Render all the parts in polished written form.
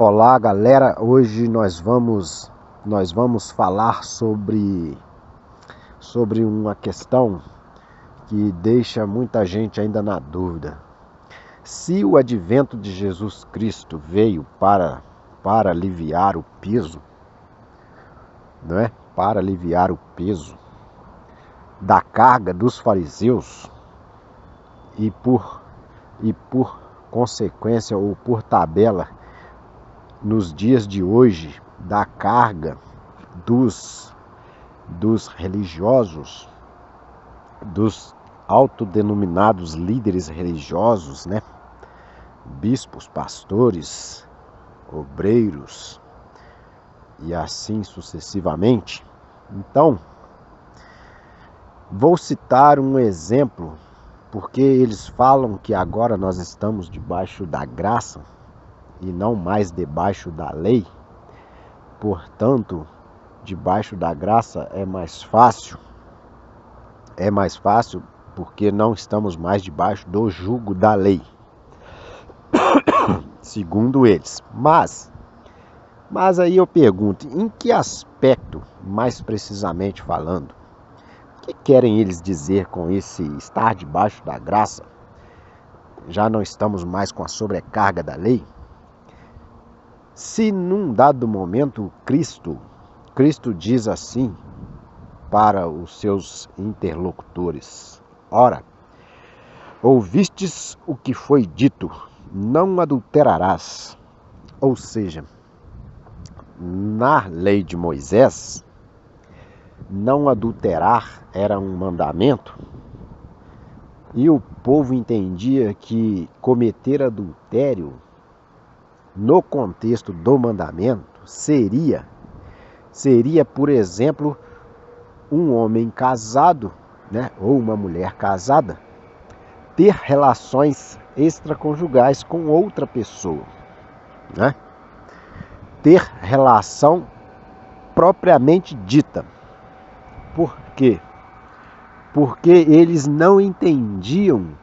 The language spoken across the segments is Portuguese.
Olá, galera. Hoje nós vamos falar sobre uma questão que deixa muita gente ainda na dúvida. Se o advento de Jesus Cristo veio para aliviar o peso, não é? Para aliviar o peso da carga dos fariseus e por consequência ou por tabela nos dias de hoje da carga dos religiosos, dos autodenominados líderes religiosos, né? Bispos, pastores, obreiros e assim sucessivamente. Então, vou citar um exemplo, porque eles falam que agora nós estamos debaixo da graça e não mais debaixo da lei. Portanto, debaixo da graça é mais fácil porque não estamos mais debaixo do jugo da lei, segundo eles. Mas aí eu pergunto, em que aspecto, mais precisamente falando, o que querem eles dizer com esse estar debaixo da graça? Já não estamos mais com a sobrecarga da lei? Se num dado momento Cristo diz assim para os seus interlocutores: ora, ouvistes o que foi dito, não adulterarás. Ou seja, na lei de Moisés, não adulterar era um mandamento, e o povo entendia que cometer adultério no contexto do mandamento seria, por exemplo, um homem casado, né, ou uma mulher casada, ter relações extraconjugais com outra pessoa, né? Ter relação propriamente dita. Por quê? Porque eles não entendiam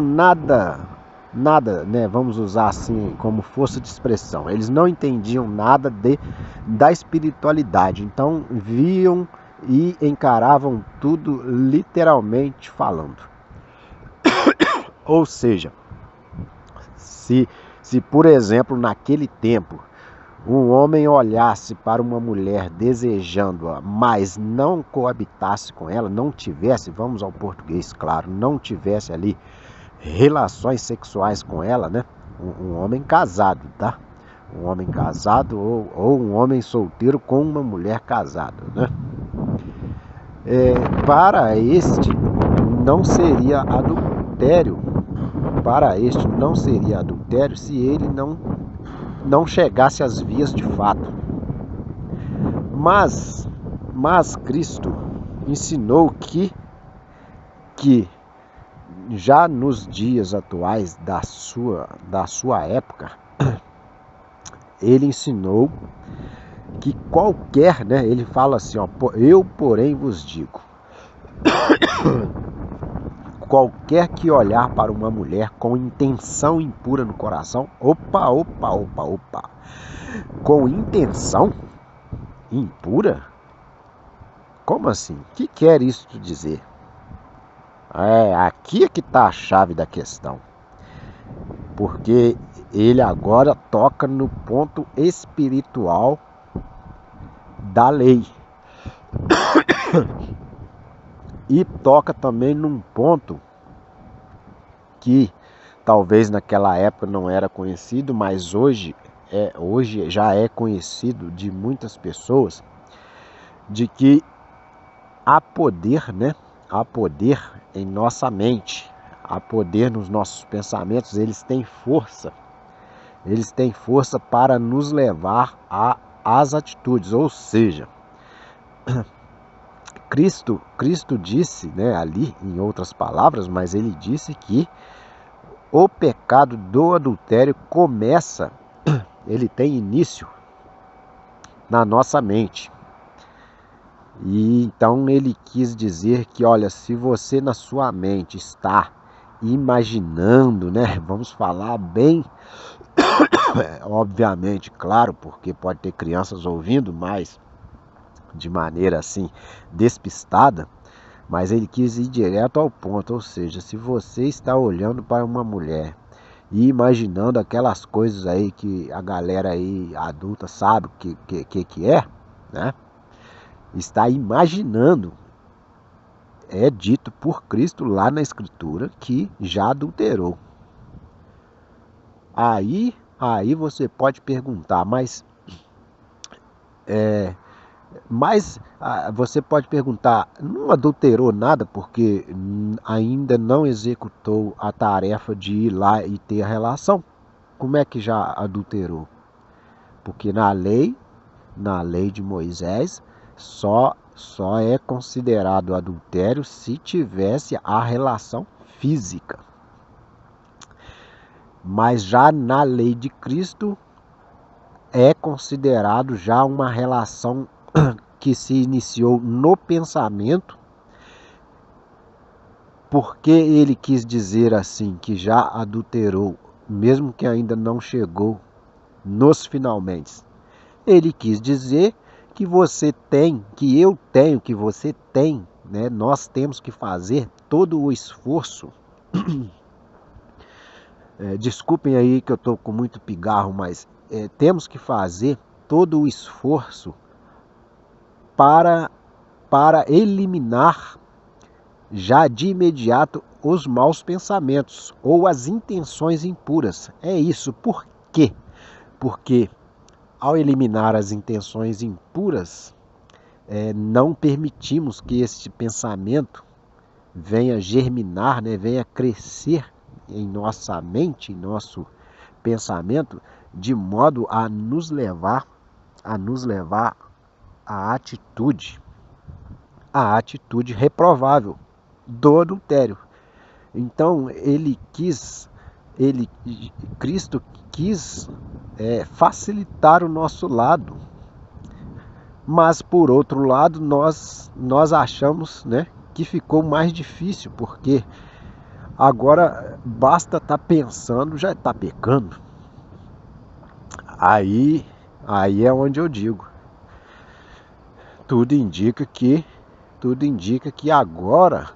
nada, né, vamos usar assim como força de expressão. Eles não entendiam nada da espiritualidade. Então viam e encaravam tudo literalmente falando. Ou seja, se por exemplo naquele tempo um homem olhasse para uma mulher desejando-a, mas não coabitasse com ela, não tivesse, vamos ao português claro, não tivesse ali relações sexuais com ela, né? Um homem casado, tá? Um homem casado ou um homem solteiro com uma mulher casada, né? Para este não seria adultério. Para este não seria adultério se ele não chegasse às vias de fato. Mas Cristo ensinou que já nos dias atuais da sua época, ele ensinou que qualquer, né, ele fala assim, ó, eu porém vos digo, qualquer que olhar para uma mulher com intenção impura no coração, opa, com intenção impura? Como assim? O que quer isso dizer? Aqui é que está a chave da questão. Porque ele agora toca no ponto espiritual da lei. E toca também num ponto que talvez naquela época não era conhecido, mas hoje já é conhecido de muitas pessoas, de que há poder, né? Há poder em nossa mente, há poder nos nossos pensamentos, eles têm força para nos levar às atitudes, ou seja, Cristo disse, né, ali em outras palavras, mas ele disse que o pecado do adultério ele tem início na nossa mente. E então ele quis dizer que, olha, se você na sua mente está imaginando, né? Vamos falar bem, obviamente, claro, porque pode ter crianças ouvindo, mas de maneira assim despistada, mas ele quis ir direto ao ponto, ou seja, se você está olhando para uma mulher e imaginando aquelas coisas aí que a galera aí adulta sabe o que é, né? Está imaginando, é dito por Cristo lá na Escritura que já adulterou. Aí você pode perguntar, você pode perguntar, não adulterou nada porque ainda não executou a tarefa de ir lá e ter a relação? Como é que já adulterou? Porque na lei de Moisés, só é considerado adultério se tivesse a relação física. Mas já na lei de Cristo é considerado já uma relação que se iniciou no pensamento, porque ele quis dizer assim que já adulterou, mesmo que ainda não chegou nos finalmente. Ele quis dizer que você tem, que eu tenho, que você tem, né? Nós temos que fazer todo o esforço. Desculpem aí que eu estou com muito pigarro, mas temos que fazer todo o esforço para, para eliminar já de imediato os maus pensamentos ou as intenções impuras. É isso. Por quê? Porque ao eliminar as intenções impuras, não permitimos que este pensamento venha germinar, né, venha crescer em nossa mente, em nosso pensamento, de modo a nos levar à atitude reprovável do adultério. Então Cristo quis facilitar o nosso lado, mas por outro lado nós achamos, né, que ficou mais difícil, porque agora basta estar pensando, já está pecando. Aí é onde eu digo, tudo indica que agora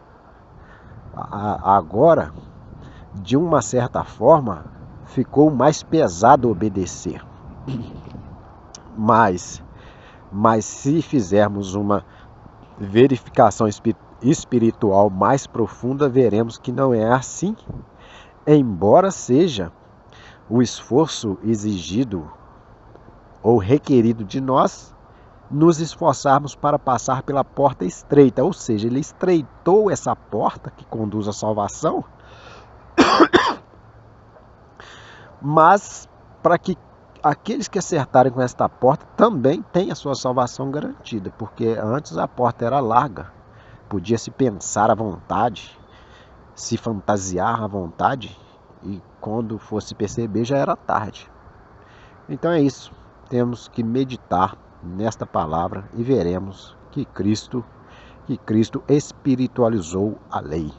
de uma certa forma ficou mais pesado obedecer. Mas se fizermos uma verificação espiritual mais profunda, veremos que não é assim. Embora seja o esforço exigido ou requerido de nós, nos esforçarmos para passar pela porta estreita, ou seja, ele estreitou essa porta que conduz à salvação, mas para que aqueles que acertarem com esta porta também tenham a sua salvação garantida, porque antes a porta era larga, podia se pensar à vontade, se fantasiar à vontade, e quando fosse perceber já era tarde. Então é isso, temos que meditar nesta palavra e veremos que Cristo espiritualizou a lei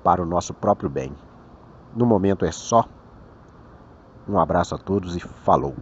para o nosso próprio bem. No momento é só. Um abraço a todos e falou!